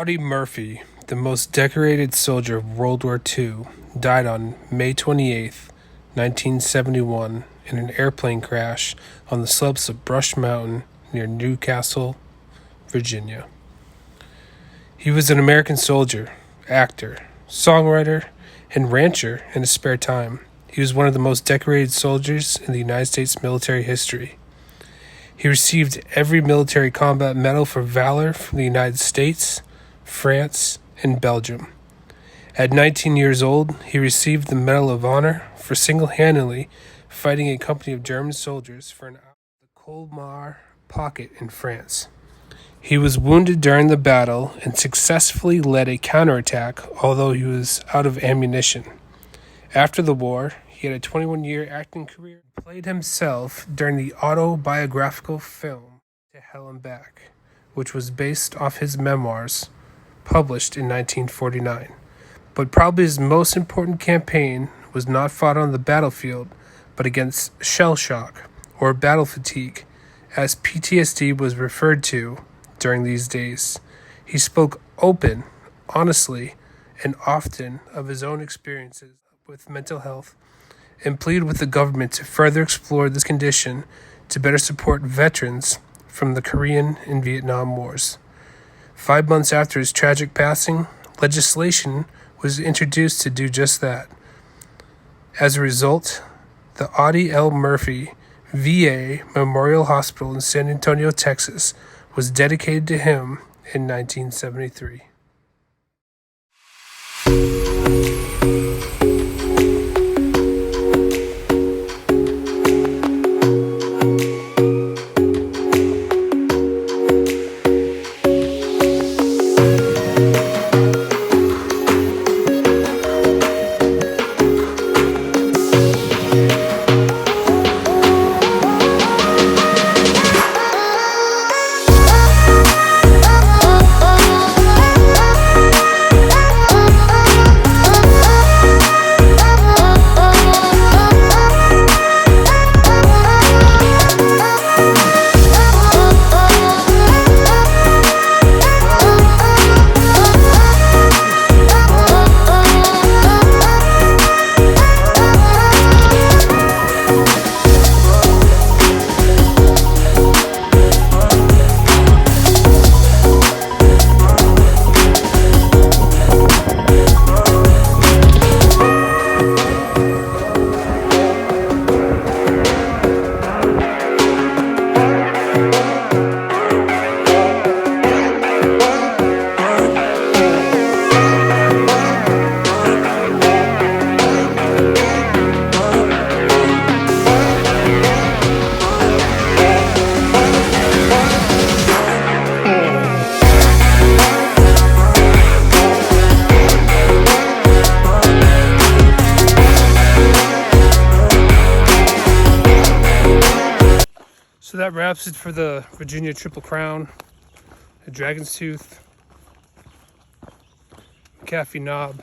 Audie Murphy, the most decorated soldier of World War II, died on May 28, 1971, in an airplane crash on the slopes of Brush Mountain near Newcastle, Virginia. He was an American soldier, actor, songwriter, and rancher in his spare time. He was one of the most decorated soldiers in the United States military history. He received every military combat medal for valor from the United States, France, and Belgium. At 19 years old, he received the Medal of Honor for single-handedly fighting a company of German soldiers for an hour in the Colmar pocket in France. He was wounded during the battle and successfully led a counterattack, although he was out of ammunition. After the war, he had a 21-year acting career and played himself during the autobiographical film To Hell and Back, which was based off his memoirs, published in 1949. But probably his most important campaign was not fought on the battlefield, but against shell shock, or battle fatigue, as PTSD was referred to during these days. He spoke honestly, and often of his own experiences with mental health, and pleaded with the government to further explore this condition to better support veterans from the Korean and Vietnam Wars. 5 months after his tragic passing, legislation was introduced to do just that. As a result, the Audie L. Murphy VA Memorial Hospital in San Antonio, Texas, was dedicated to him in 1973. So that wraps it for the Virginia Triple Crown, the Dragon's Tooth, McAfee Knob,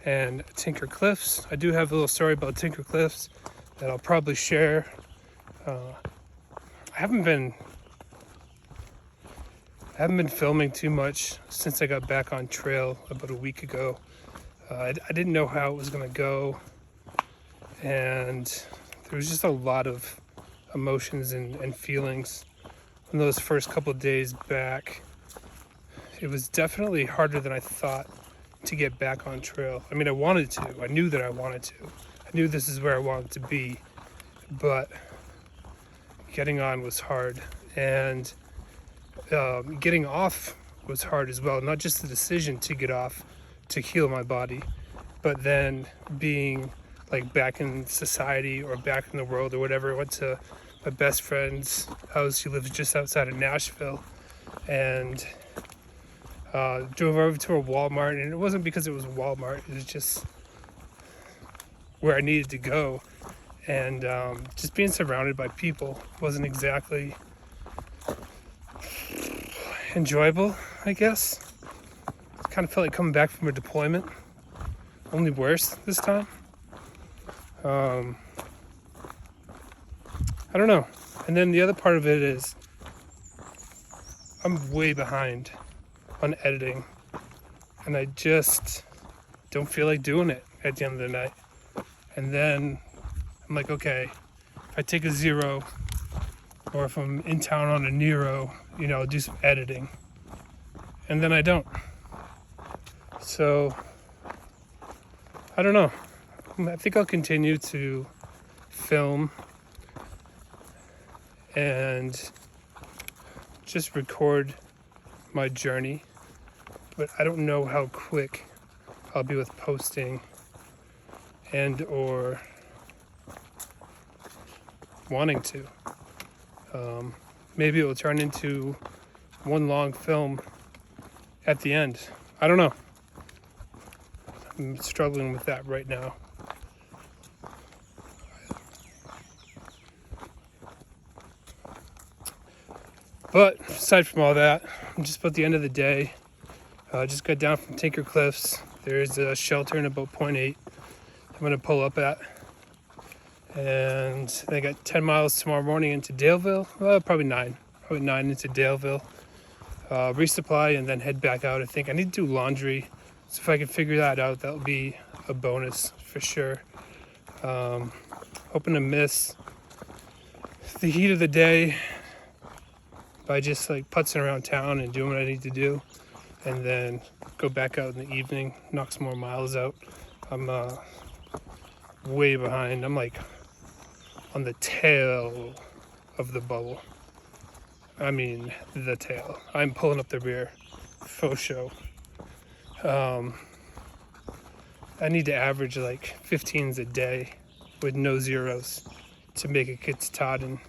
and Tinker Cliffs. I do have a little story about Tinker Cliffs that I'll probably share. I haven't been filming too much since I got back on trail about a week ago. I didn't know how it was going to go, and there was just a lot of emotions and feelings in those first couple of days back. It was definitely harder than I thought to get back on trail. I mean, I wanted to. I knew that I wanted to. I knew this is where I wanted to be, but getting on was hard, and getting off was hard as well. Not just the decision to get off to heal my body, but then being like back in society or back in the world or whatever. I went to my best friend's house. He lives just outside of Nashville, and drove over to a Walmart, and it wasn't because it was a Walmart, it was just where I needed to go, and just being surrounded by people wasn't exactly enjoyable, I guess. Kind of felt like coming back from a deployment, only worse this time. I don't know. And then the other part of it is I'm way behind on editing. and I just don't feel like doing it at the end of the night. And then I'm like, okay, if I take a 0, or if I'm in town on a Nero, I'll do some editing. And then I don't. So, I don't know. I think I'll continue to film and just record my journey. But I don't know how quick I'll be with posting and or wanting to. Maybe it will turn into one long film at the end. I don't know. I'm struggling with that right now. But aside from all that, I'm just about the end of the day. I just got down from Tinker Cliffs. There's a shelter in about 0.8 I'm going to pull up at. And I got 10 miles tomorrow morning into Daleville. Well, probably 9 into Daleville. Resupply and then head back out. I think I need to do laundry. So if I can figure that out, that'll be a bonus for sure. Hoping to miss the heat of the day by just like putzing around town and doing what I need to do, and then go back out in the evening, knock some more miles out. I'm way behind. I'm like on the tail of the bubble. I mean the tail. I'm pulling up the rear, faux show. I need to average like 15s a day with no zeros to make it get to Totten.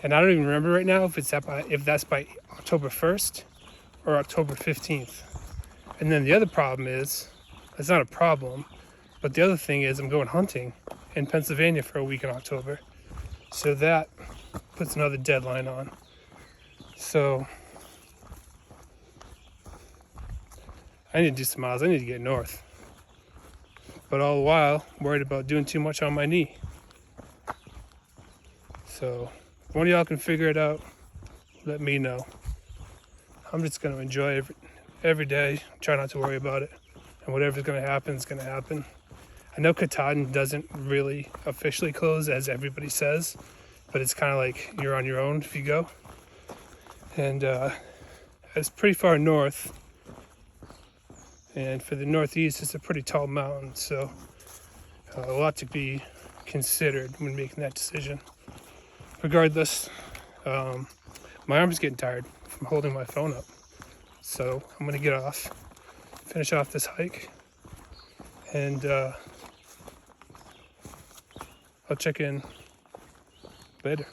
And I don't even remember right now if that's by October 1st or October 15th. And then the other problem is, it's not a problem, but the other thing is I'm going hunting in Pennsylvania for a week in October. So that puts another deadline on. So I need to do some miles. I need to get north. But all the while, worried about doing too much on my knee. So if one of y'all can figure it out, let me know. I'm just going to enjoy every day, try not to worry about it. And whatever's going to happen is going to happen. I know Katahdin doesn't really officially close, as everybody says, but it's kind of like you're on your own if you go. And it's pretty far north. And for the Northeast, it's a pretty tall mountain, so a lot to be considered when making that decision. Regardless, my arm's getting tired from holding my phone up, so I'm going to get off, finish off this hike, and I'll check in later.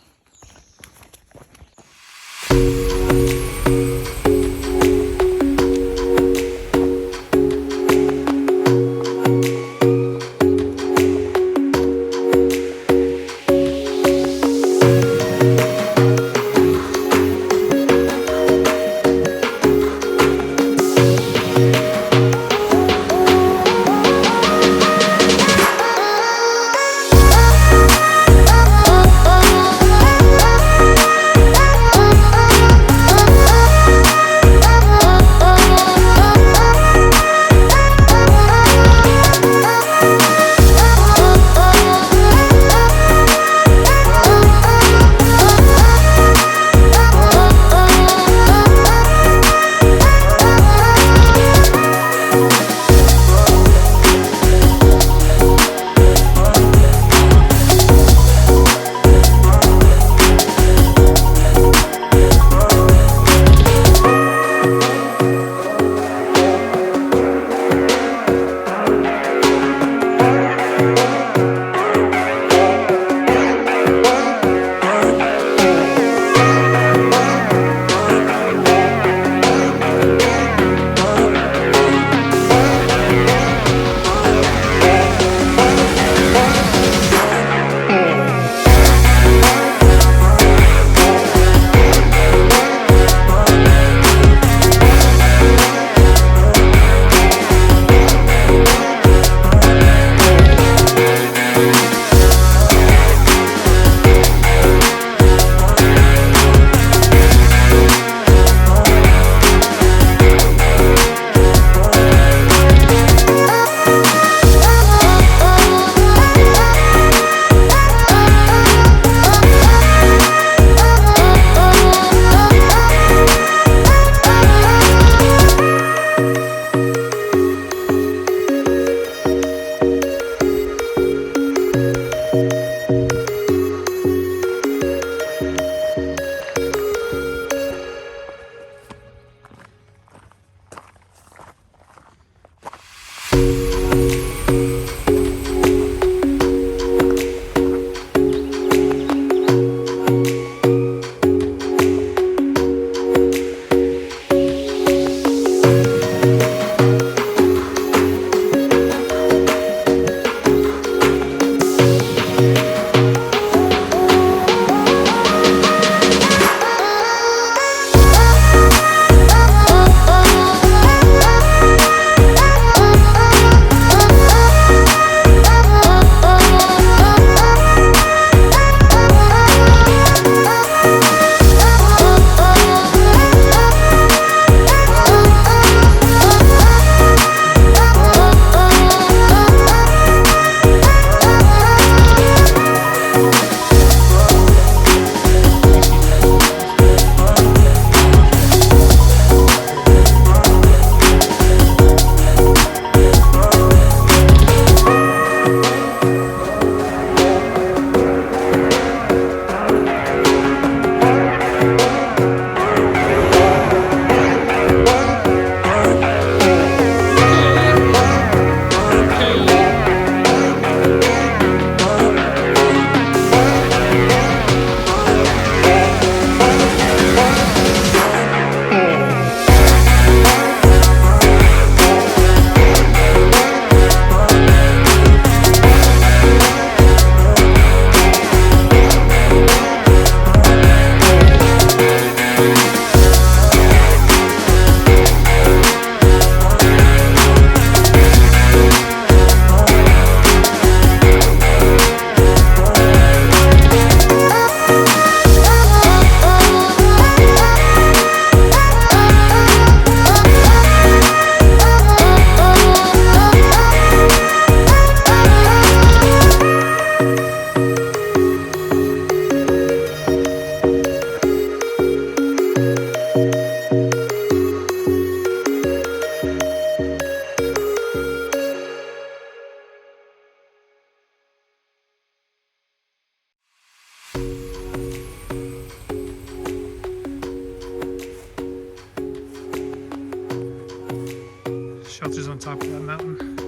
Shelter's on top of that mountain.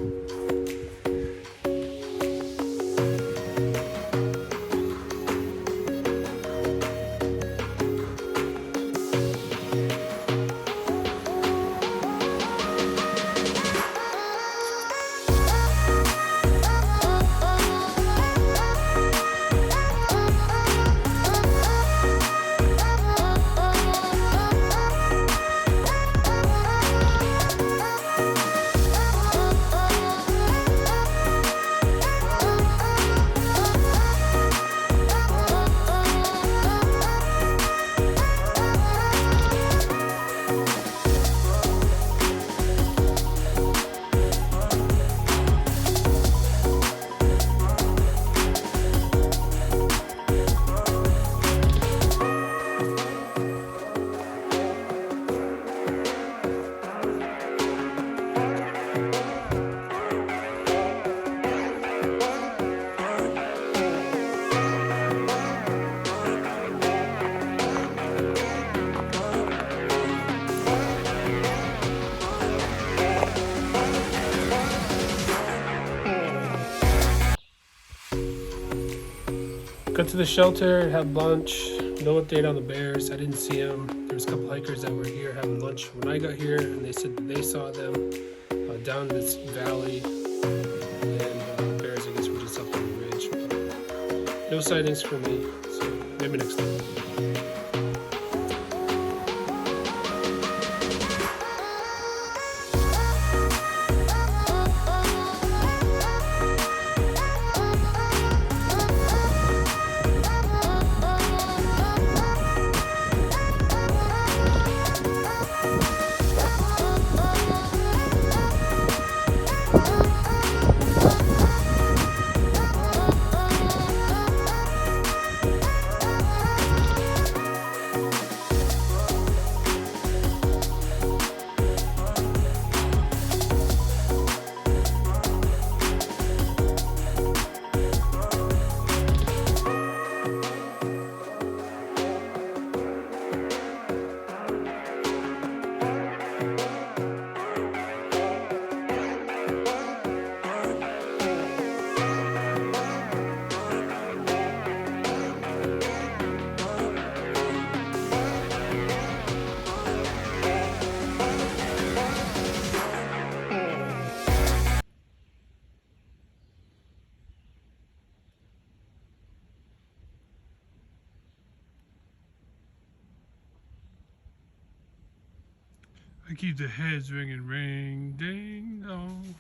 Got to the shelter, had lunch. No update on the bears. I didn't see them. There was a couple hikers that were here having lunch when I got here, and they said that they saw them down this valley. And bears, I guess, were just up on the ridge. But no sightings for me, so maybe next time. I keep the heads ringing, ring, ding, dong.